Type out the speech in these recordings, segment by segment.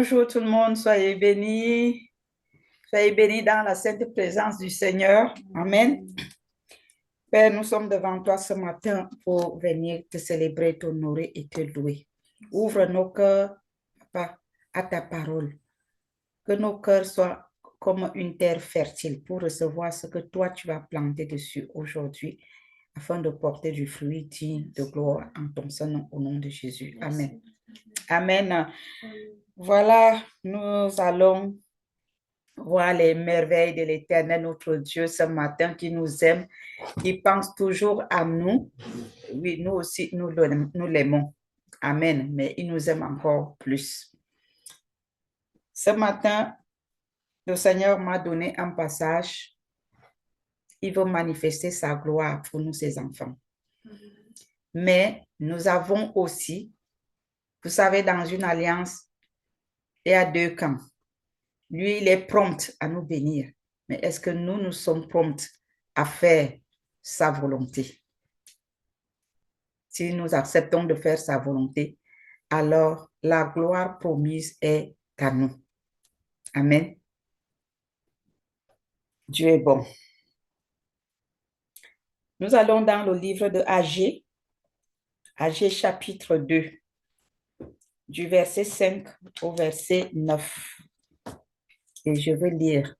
Bonjour tout le monde, soyez bénis. Soyez bénis dans la sainte présence du Seigneur. Amen. Père, nous sommes devant toi ce matin pour venir te célébrer, t'honorer et te louer. Ouvre nos cœurs, Papa, à ta parole. Que nos cœurs soient comme une terre fertile pour recevoir ce que toi tu vas planter dessus aujourd'hui afin de porter du fruit digne de gloire en ton Saint-Nom au nom de Jésus. Amen. Amen. Voilà, nous allons voir les merveilles de l'Éternel, notre Dieu, ce matin, qui nous aime, qui pense toujours à nous. Oui, nous aussi, nous l'aimons. Amen. Mais il nous aime encore plus. Ce matin, le Seigneur m'a donné un passage. Il veut manifester sa gloire pour nous, ses enfants. Mais nous avons aussi, vous savez, dans une alliance, il y a deux camps. Lui, il est prompt à nous bénir. Mais est-ce que nous sommes prompts à faire sa volonté? Si nous acceptons de faire sa volonté, alors la gloire promise est à nous. Amen. Dieu est bon. Nous allons dans le livre de Agé, Agé chapitre 2, du verset 5 au verset 9. Et je vais lire.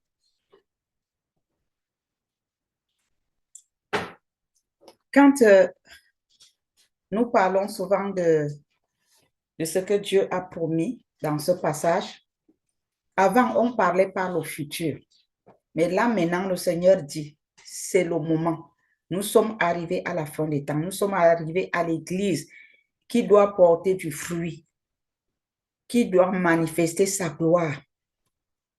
Quand nous parlons souvent de ce que Dieu a promis dans ce passage, avant, on parlait par le futur. Mais là, maintenant, le Seigneur dit, c'est le moment. Nous sommes arrivés à la fin des temps. Nous sommes arrivés à l'Église qui doit porter du fruit, qui doit manifester sa gloire.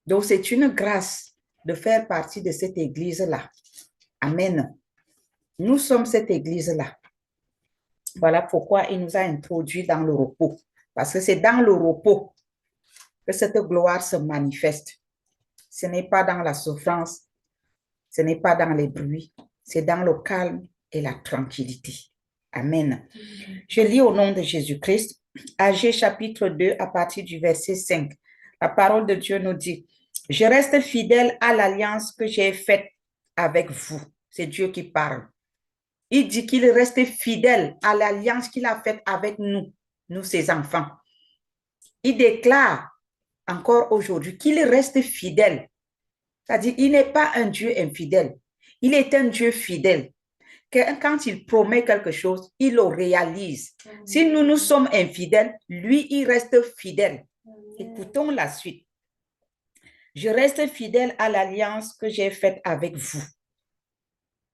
Donc, c'est une grâce de faire partie de cette Église-là. Amen. Nous sommes cette Église-là. Voilà pourquoi il nous a introduits dans le repos. Parce que c'est dans le repos que cette gloire se manifeste. Ce n'est pas dans la souffrance, ce n'est pas dans les bruits, c'est dans le calme et la tranquillité. Amen. Je lis au nom de Jésus-Christ, Agé chapitre 2 à partir du verset 5. La parole de Dieu nous dit, « Je reste fidèle à l'alliance que j'ai faite avec vous. » C'est Dieu qui parle. Il dit qu'il reste fidèle à l'alliance qu'il a faite avec nous, nous ses enfants. Il déclare encore aujourd'hui qu'il reste fidèle. C'est-à-dire, il n'est pas un Dieu infidèle. Il est un Dieu fidèle. Quand il promet quelque chose, il le réalise. Si nous sommes infidèles, lui, il reste fidèle. Écoutons la suite. Je reste fidèle à l'alliance que j'ai faite avec vous.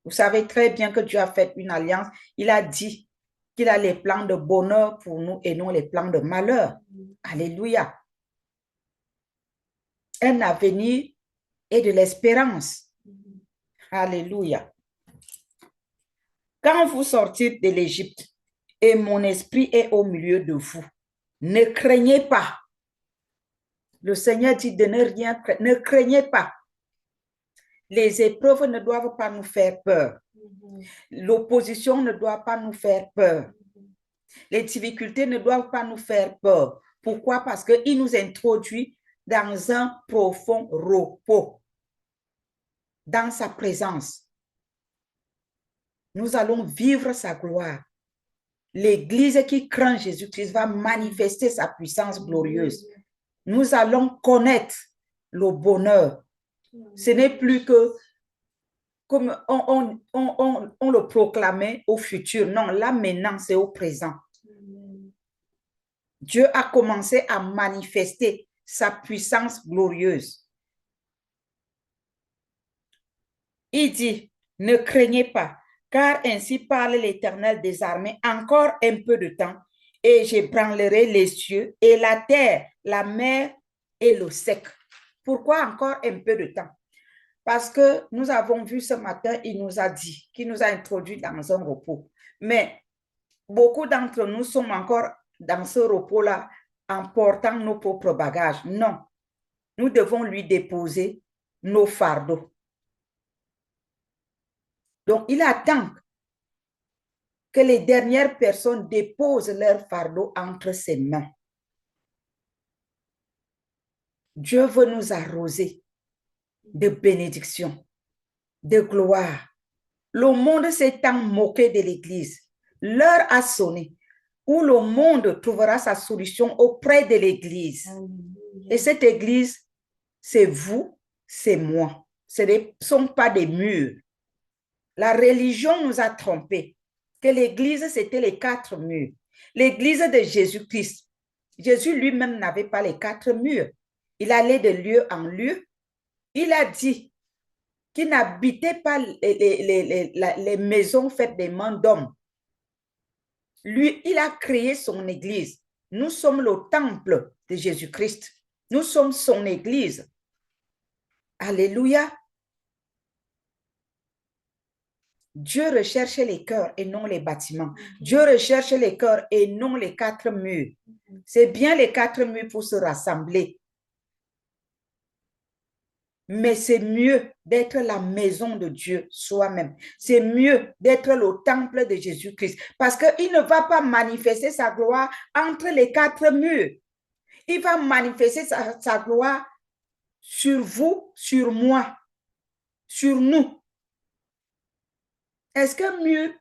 Vous savez très bien que Dieu a fait une alliance. Il a dit qu'il a les plans de bonheur pour nous et non les plans de malheur. Alléluia. Un avenir et de l'espérance. Alléluia. Quand vous sortez de l'Égypte et mon esprit est au milieu de vous, ne craignez pas. Le Seigneur dit de ne rien craindre. Ne craignez pas. Les épreuves ne doivent pas nous faire peur. L'opposition ne doit pas nous faire peur. Les difficultés ne doivent pas nous faire peur. Pourquoi? Parce qu'il nous introduit dans un profond repos, dans sa présence. Nous allons vivre sa gloire. L'Église qui craint Jésus-Christ va manifester sa puissance glorieuse. Nous allons connaître le bonheur. Ce n'est plus que comme on le proclamait au futur. Non, là maintenant, c'est au présent. Dieu a commencé à manifester sa puissance glorieuse. Il dit, ne craignez pas, car ainsi parle l'Éternel des armées, encore un peu de temps, et j'ébranlerai les cieux et la terre, la mer et le sec. Pourquoi encore un peu de temps? Parce que nous avons vu ce matin, il nous a dit, qu'il nous a introduit dans un repos. Mais beaucoup d'entre nous sommes encore dans ce repos-là en portant nos propres bagages. Non, nous devons lui déposer nos fardeaux. Donc, il attend que les dernières personnes déposent leurs fardeaux entre ses mains. Dieu veut nous arroser de bénédictions, de gloire. Le monde s'est tant moqué de l'Église. L'heure a sonné où le monde trouvera sa solution auprès de l'Église. Et cette Église, c'est vous, c'est moi. Ce ne sont pas des murs. La religion nous a trompés que l'Église, c'était les 4 murs. L'Église de Jésus-Christ, Jésus lui-même n'avait pas les 4 murs. Il allait de lieu en lieu. Il a dit qu'il n'habitait pas les maisons faites des mains d'hommes. Lui, il a créé son Église. Nous sommes le temple de Jésus-Christ. Nous sommes son Église. Alléluia. Dieu recherche les cœurs et non les bâtiments. Dieu recherche les cœurs et non les 4 murs. C'est bien les 4 murs pour se rassembler. Mais c'est mieux d'être la maison de Dieu soi-même. C'est mieux d'être le temple de Jésus-Christ. Parce qu'il ne va pas manifester sa gloire entre les 4 murs. Il va manifester sa gloire sur vous, sur moi, sur nous. Est-ce qu'un mur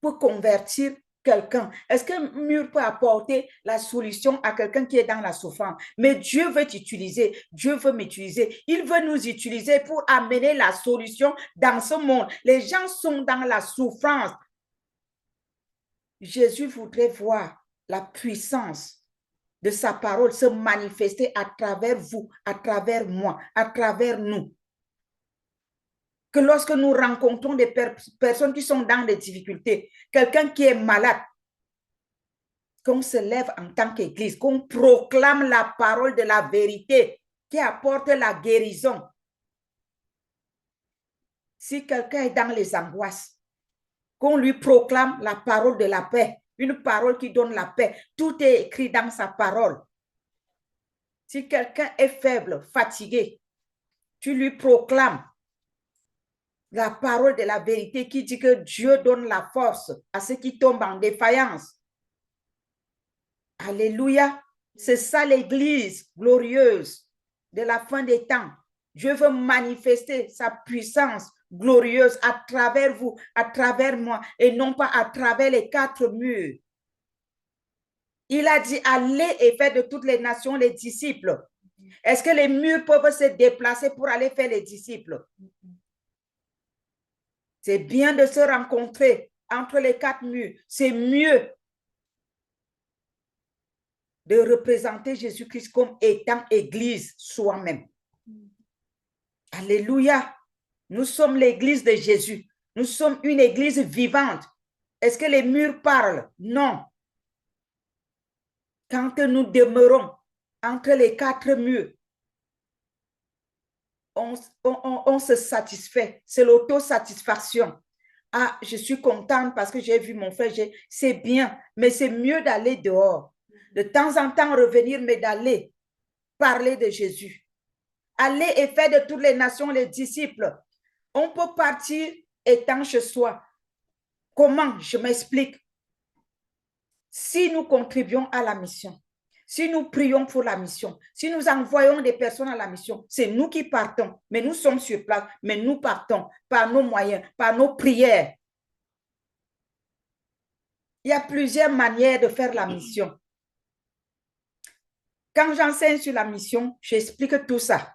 peut convertir quelqu'un? Est-ce qu'un mur peut apporter la solution à quelqu'un qui est dans la souffrance? Mais Dieu veut t'utiliser, Dieu veut m'utiliser. Il veut nous utiliser pour amener la solution dans ce monde. Les gens sont dans la souffrance. Jésus voudrait voir la puissance de sa parole se manifester à travers vous, à travers moi, à travers nous. Que lorsque nous rencontrons des personnes qui sont dans des difficultés, quelqu'un qui est malade, qu'on se lève en tant qu'Église, qu'on proclame la parole de la vérité qui apporte la guérison. Si quelqu'un est dans les angoisses, qu'on lui proclame la parole de la paix, une parole qui donne la paix. Tout est écrit dans sa parole. Si quelqu'un est faible, fatigué, tu lui proclames la parole de la vérité qui dit que Dieu donne la force à ceux qui tombent en défaillance. Alléluia. C'est ça l'Église glorieuse de la fin des temps. Dieu veut manifester sa puissance glorieuse à travers vous, à travers moi, et non pas à travers les 4 murs. Il a dit, allez et faites de toutes les nations les disciples. Est-ce que les murs peuvent se déplacer pour aller faire les disciples? C'est bien de se rencontrer entre les 4 murs. C'est mieux de représenter Jésus-Christ comme étant Église soi-même. Alléluia. Nous sommes l'Église de Jésus. Nous sommes une Église vivante. Est-ce que les murs parlent? Non. Quand nous demeurons entre les 4 murs, on se satisfait. C'est l'autosatisfaction. Ah, je suis contente parce que j'ai vu mon frère. C'est bien, mais c'est mieux d'aller dehors. De temps en temps, revenir, mais d'aller parler de Jésus. Aller et faire de toutes les nations les disciples. On peut partir étant chez soi. Comment? Je m'explique. Si nous contribuons à la mission, si nous prions pour la mission, si nous envoyons des personnes à la mission, c'est nous qui partons. Mais nous sommes sur place, mais nous partons par nos moyens, par nos prières. Il y a plusieurs manières de faire la mission. Quand j'enseigne sur la mission, j'explique tout ça.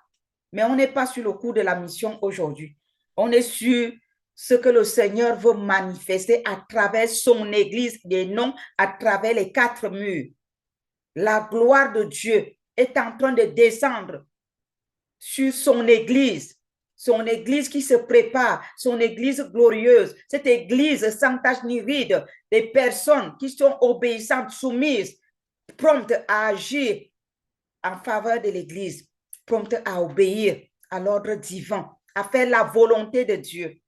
Mais on n'est pas sur le cours de la mission aujourd'hui. On est sur ce que le Seigneur veut manifester à travers son Église et non à travers les 4 murs. La gloire de Dieu est en train de descendre sur son Église qui se prépare, son Église glorieuse, cette Église sans tache ni ride, des personnes qui sont obéissantes, soumises, promptes à agir en faveur de l'Église, promptes à obéir à l'ordre divin, à faire la volonté de Dieu.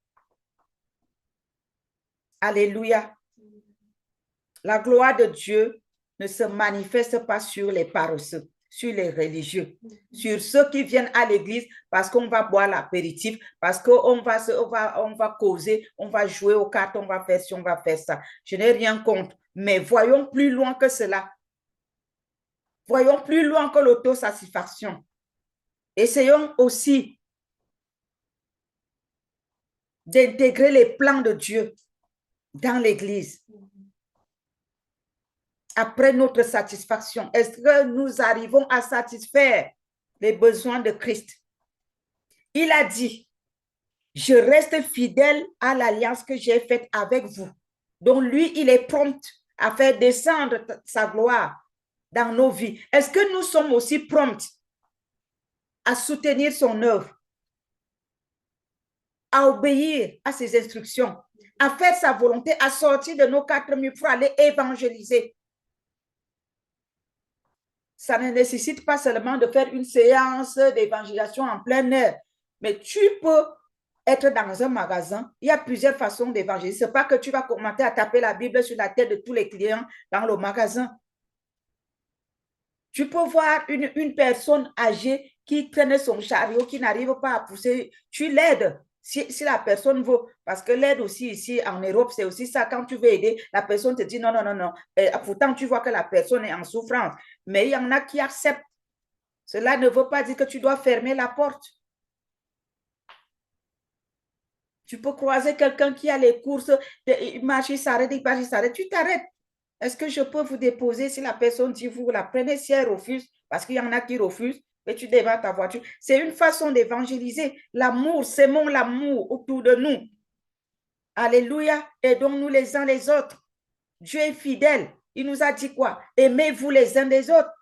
Alléluia. La gloire de Dieu ne se manifeste pas sur les paresseux, sur les religieux, sur ceux qui viennent à l'église parce qu'on va boire l'apéritif, parce qu'on va causer, on va jouer aux cartes, on va faire ci, on va faire ça. Je n'ai rien contre, mais voyons plus loin que cela. Voyons plus loin que l'autosatisfaction. Essayons aussi d'intégrer les plans de Dieu dans l'Église. Après notre satisfaction, est-ce que nous arrivons à satisfaire les besoins de Christ? Il a dit, je reste fidèle à l'alliance que j'ai faite avec vous. Donc lui, il est prompt à faire descendre sa gloire dans nos vies. Est-ce que nous sommes aussi prompts à soutenir son œuvre, à obéir à ses instructions, à faire sa volonté, à sortir de nos 4 murs pour aller évangéliser? Ça ne nécessite pas seulement de faire une séance d'évangélisation en plein air, mais tu peux être dans un magasin. Il y a plusieurs façons d'évangéliser. Ce n'est pas que tu vas commencer à taper la Bible sur la tête de tous les clients dans le magasin. Tu peux voir une personne âgée qui traîne son chariot, qui n'arrive pas à pousser. Tu l'aides. Si la personne veut, parce que l'aide aussi ici en Europe, c'est aussi ça. Quand tu veux aider, la personne te dit non, non, non, non. Et pourtant, tu vois que la personne est en souffrance. Mais il y en a qui acceptent. Cela ne veut pas dire que tu dois fermer la porte. Tu peux croiser quelqu'un qui a les courses, il marche, il s'arrête, il marche, il s'arrête. Tu t'arrêtes. Est-ce que je peux vous déposer si la personne dit vous la prenez, si elle refuse, parce qu'il y en a qui refusent, et tu démarres ta voiture. C'est une façon d'évangéliser. L'amour, sémons l'amour autour de nous. Alléluia. Aidons-nous les uns les autres. Dieu est fidèle. Il nous a dit quoi? Aimez-vous les uns des autres.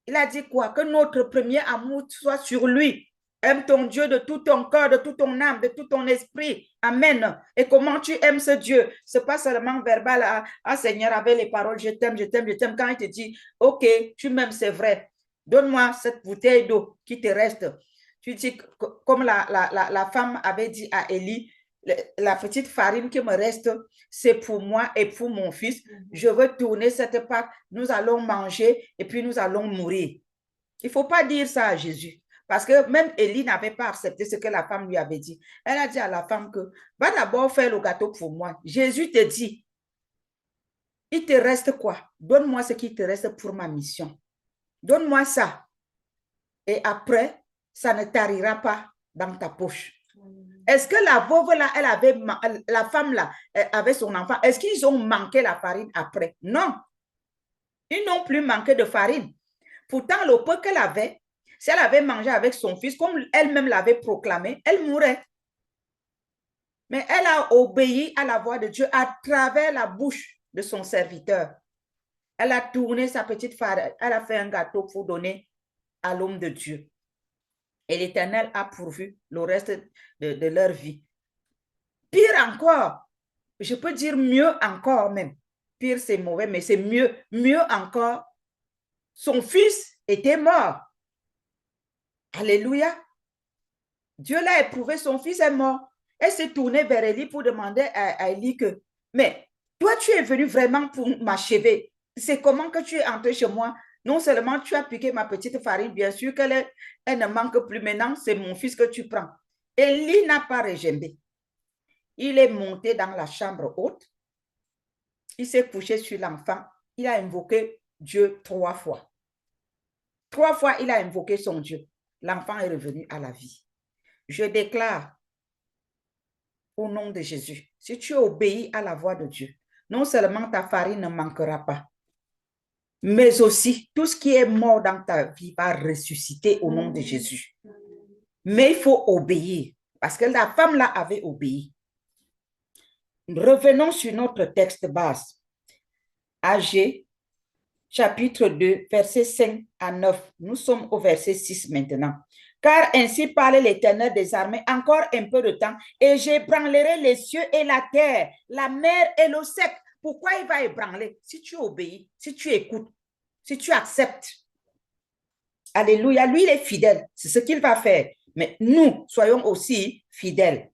Il a dit quoi? Que notre premier amour soit sur lui. Aime ton Dieu de tout ton cœur, de toute ton âme, de tout ton esprit. Amen. Et comment tu aimes ce Dieu? Ce n'est pas seulement verbal. Ah, Seigneur, avec les paroles, je t'aime, je t'aime, je t'aime. Quand il te dit, ok, tu m'aimes, c'est vrai. Donne-moi cette bouteille d'eau qui te reste. Tu dis, comme la femme avait dit à Élie, la petite farine qui me reste, c'est pour moi et pour mon fils. Je veux tourner cette pâte. Nous allons manger et puis nous allons mourir. Il ne faut pas dire ça à Jésus. Parce que même Élie n'avait pas accepté ce que la femme lui avait dit. Elle a dit à la femme que va d'abord faire le gâteau pour moi. Jésus te dit, il te reste quoi? Donne-moi ce qui te reste pour ma mission. Donne-moi ça. Et après, ça ne tarira pas dans ta poche. Est-ce que la veuve là, la femme là, avait son enfant, est-ce qu'ils ont manqué la farine après? Non. Ils n'ont plus manqué de farine. Pourtant, le peu qu'elle avait, si elle avait mangé avec son fils, comme elle-même l'avait proclamé, elle mourrait. Mais elle a obéi à la voix de Dieu à travers la bouche de son serviteur. Elle a tourné sa petite farine, elle a fait un gâteau pour donner à l'homme de Dieu. Et l'Éternel a pourvu le reste de leur vie. Pire encore, je peux dire mieux encore même. Pire, c'est mauvais, mais c'est mieux. Mieux encore, son fils était mort. Alléluia. Dieu l'a éprouvé, son fils est mort. Elle s'est tournée vers Élie pour demander à Élie que, mais toi, tu es venu vraiment pour m'achever. C'est comment que tu es entré chez moi? Non seulement tu as piqué ma petite farine, bien sûr qu'elle elle ne manque plus. Maintenant, c'est mon fils que tu prends. Élie n'a pas régimbé. Il est monté dans la chambre haute. Il s'est couché sur l'enfant. Il a invoqué Dieu 3 fois. 3 fois, il a invoqué son Dieu. L'enfant est revenu à la vie. Je déclare au nom de Jésus, si tu obéis à la voix de Dieu, non seulement ta farine ne manquera pas, mais aussi tout ce qui est mort dans ta vie va ressusciter au nom de Jésus. Mais il faut obéir, parce que la femme là avait obéi. Revenons sur notre texte base. Agé, chapitre 2, versets 5 à 9. Nous sommes au verset 6 maintenant. Car ainsi parle l'Éternel des armées, encore un peu de temps, et j'ébranlerai les cieux et la terre, la mer et l'eau sec. Pourquoi il va ébranler? Si tu obéis, si tu écoutes, si tu acceptes. Alléluia, lui, il est fidèle. C'est ce qu'il va faire. Mais nous, soyons aussi fidèles.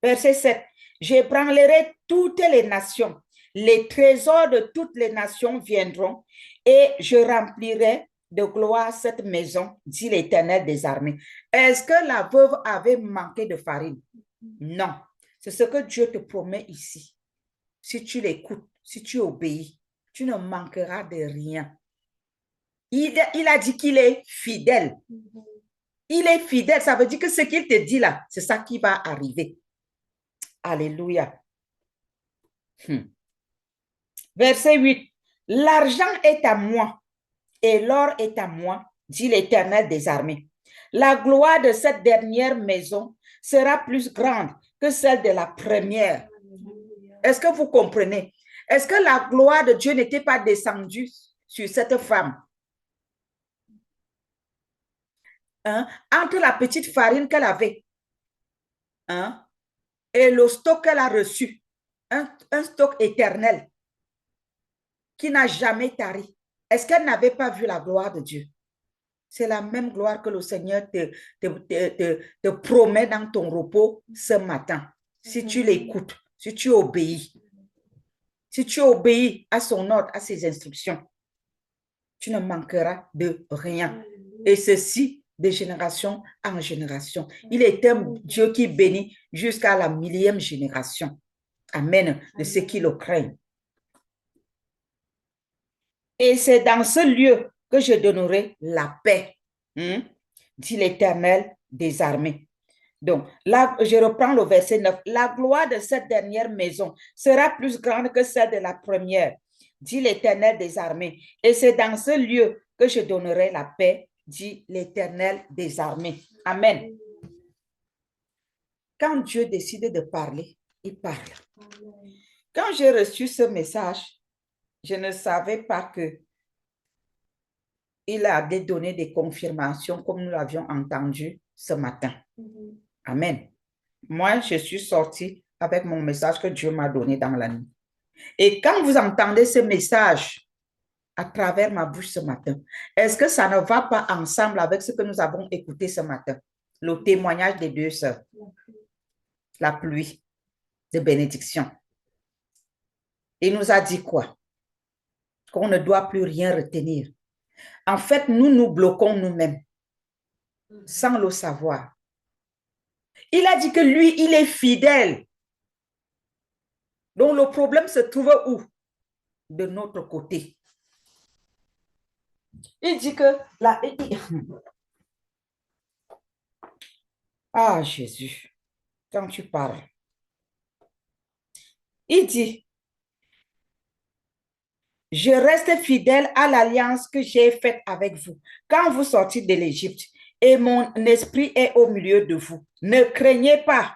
Verset 7. J'ébranlerai toutes les nations. Les trésors de toutes les nations viendront et je remplirai de gloire cette maison, dit l'Éternel des armées. Est-ce que la veuve avait manqué de farine? Non. C'est ce que Dieu te promet ici. Si tu l'écoutes, si tu obéis, tu ne manqueras de rien. Il a dit qu'il est fidèle. Il est fidèle. Ça veut dire que ce qu'il te dit là, c'est ça qui va arriver. Alléluia. Verset 8. L'argent est à moi et l'or est à moi, dit l'Éternel des armées. La gloire de cette dernière maison sera plus grande que celle de la première. Est-ce que vous comprenez? Est-ce que la gloire de Dieu n'était pas descendue sur cette femme? Hein? Entre la petite farine qu'elle avait, hein, et le stock qu'elle a reçu, un stock éternel qui n'a jamais tari. Est-ce qu'elle n'avait pas vu la gloire de Dieu? C'est la même gloire que le Seigneur te promet dans ton repos ce matin. Si tu l'écoutes, si tu obéis, si tu obéis à son ordre, à ses instructions, tu ne manqueras de rien. Et ceci de génération en génération. Il est un Dieu qui bénit jusqu'à la millième génération. Amen. De ceux qui le craignent. Et c'est dans ce lieu que je donnerai la paix, dit l'Éternel des armées. Donc, là, je reprends le verset 9. La gloire de cette dernière maison sera plus grande que celle de la première, dit l'Éternel des armées. Et c'est dans ce lieu que je donnerai la paix, dit l'Éternel des armées. Amen. Quand Dieu décide de parler, il parle. Quand j'ai reçu ce message, je ne savais pas que il a donné des confirmations comme nous l'avions entendu ce matin. Amen. Moi, je suis sortie avec mon message que Dieu m'a donné dans la nuit. Et quand vous entendez ce message à travers ma bouche ce matin, est-ce que ça ne va pas ensemble avec ce que nous avons écouté ce matin? Le témoignage des deux sœurs. La pluie de bénédiction. Il nous a dit quoi? Qu'on ne doit plus rien retenir. En fait, nous nous bloquons nous-mêmes sans le savoir. Il a dit que lui, il est fidèle. Donc, le problème se trouve où? De notre côté. Il dit que la... Ah, Jésus, quand tu parles. Il dit, je reste fidèle à l'alliance que j'ai faite avec vous quand vous sortez de l'Égypte et mon esprit est au milieu de vous. Ne craignez pas,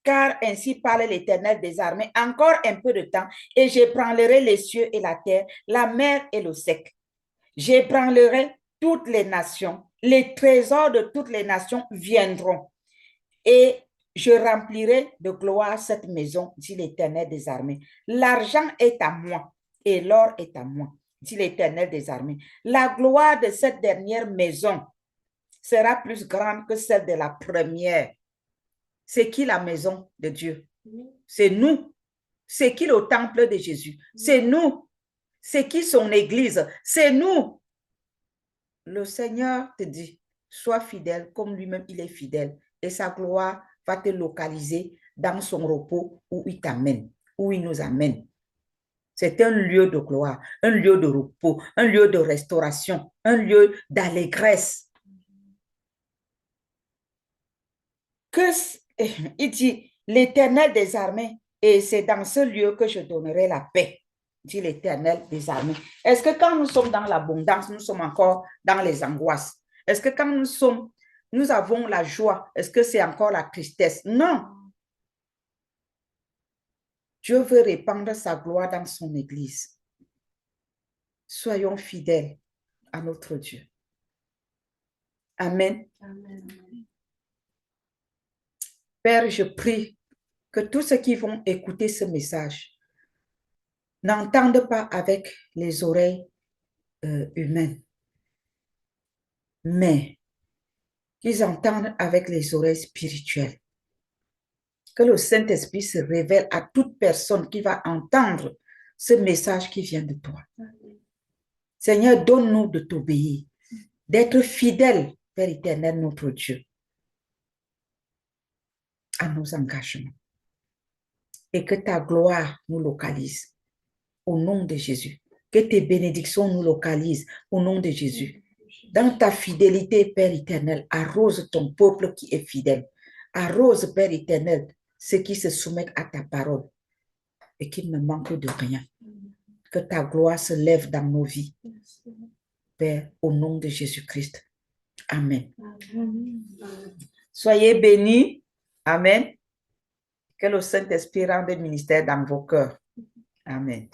car ainsi parle l'Éternel des armées, encore un peu de temps et j'ébranlerai les cieux et la terre, la mer et le sec. J'ébranlerai toutes les nations, les trésors de toutes les nations viendront et je remplirai de gloire cette maison, dit l'Éternel des armées. L'argent est à moi et l'or est à moi, dit l'Éternel des armées. La gloire de cette dernière maison sera plus grande que celle de la première. C'est qui la maison de Dieu? C'est nous. C'est qui le temple de Jésus? C'est nous. C'est qui son église? C'est nous. Le Seigneur te dit, sois fidèle comme lui-même il est fidèle et sa gloire va te localiser dans son repos où il t'amène, où il nous amène. C'est un lieu de gloire, un lieu de repos, un lieu de restauration, un lieu d'allégresse. Il dit, l'Éternel des armées, et c'est dans ce lieu que je donnerai la paix, dit l'Éternel des armées. Est-ce que quand nous sommes dans l'abondance, nous sommes encore dans les angoisses? Est-ce que quand nous avons la joie, est-ce que c'est encore la tristesse? Non. Dieu veut répandre sa gloire dans son Église. Soyons fidèles à notre Dieu. Amen. Amen. Père, je prie que tous ceux qui vont écouter ce message n'entendent pas avec les oreilles humaines, mais qu'ils entendent avec les oreilles spirituelles. Que le Saint-Esprit se révèle à toute personne qui va entendre ce message qui vient de toi. Seigneur, donne-nous de t'obéir, d'être fidèles, Père éternel, notre Dieu, à nos engagements. Et que ta gloire nous localise au nom de Jésus. Que tes bénédictions nous localisent au nom de Jésus. Dans ta fidélité, Père éternel, arrose ton peuple qui est fidèle. Arrose, Père éternel, ceux qui se soumettent à ta parole et qui ne manquent de rien. Que ta gloire se lève dans nos vies, Père, au nom de Jésus-Christ. Amen. Soyez bénis. Amen. Que le Saint-Esprit rende ministère dans vos cœurs. Amen.